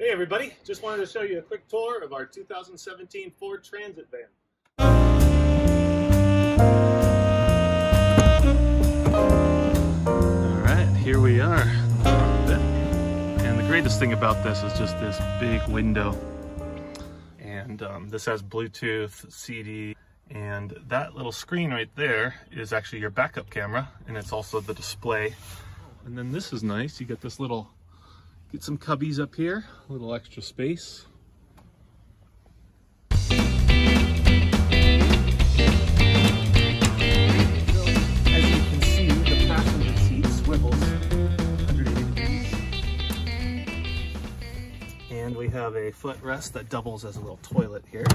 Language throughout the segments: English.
Hey everybody, just wanted to show you a quick tour of our 2017 Ford Transit van. Alright, here we are. And the greatest thing about this is just this big window. And this has Bluetooth, CD, and that little screen right there is actually your backup camera, and it's also the display. And then this is nice, you get this little get some cubbies up here, a little extra space. As you can see, the passenger seat swivels 180 degrees. And we have a footrest that doubles as a little toilet here.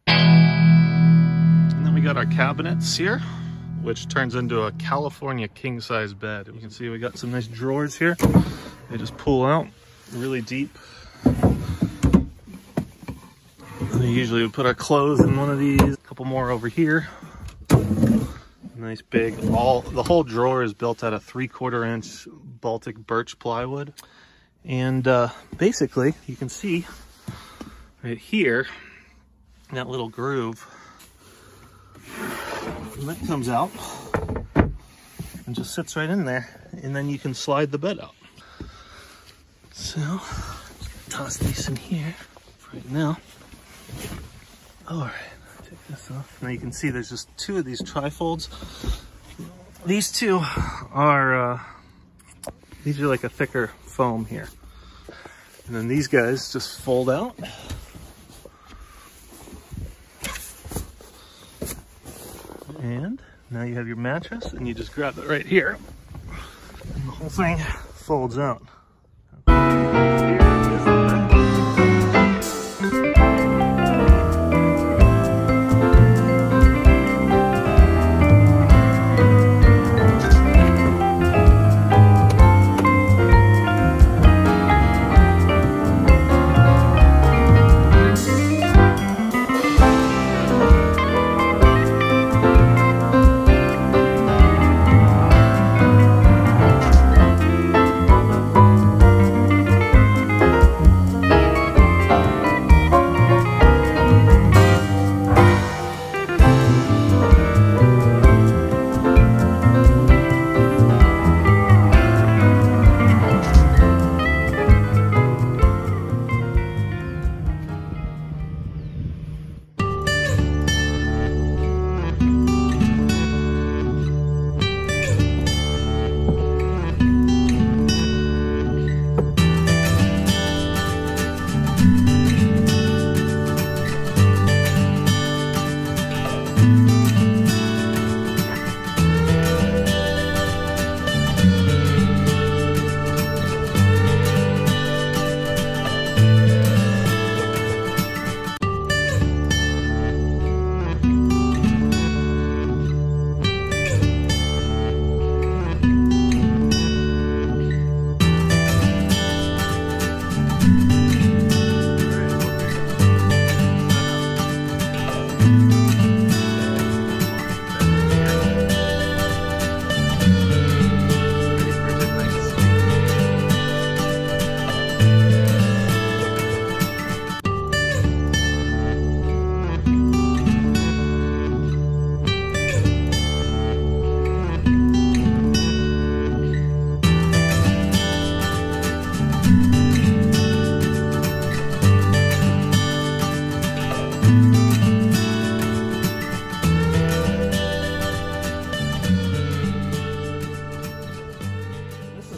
And then we got our cabinets here, which turns into a California king-size bed. You can see we got some nice drawers here. They just pull out really deep. And usually we put our clothes in one of these. A couple more over here. Nice big, the whole drawer is built out of 3/4 inch Baltic birch plywood. And basically, you can see right here, that little groove. And that comes out and just sits right in there, and then you can slide the bed out. So toss these in here for right now. All right, take this off. Now you can see there's just two of these trifolds. These two are these are like a thicker foam here, and then these guys just fold out. And now you have your mattress, and you just grab it right here, and the whole thing folds out.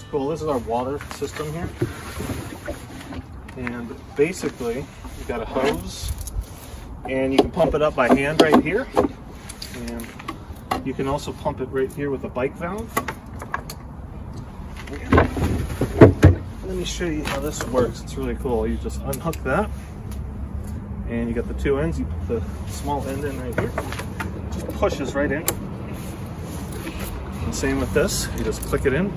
Cool. This is our water system here, and basically you've got a hose, and you can pump it up by hand right here, and you can also pump it right here with a bike valve. Let me show you how this works. It's really cool. You just unhook that, and you got the two ends. You put the small end in right here, it just pushes right in. And same with this, you just click it in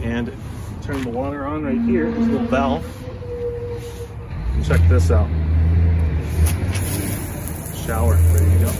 and turn the water on right here, this little valve. And check this out. Shower, there you go.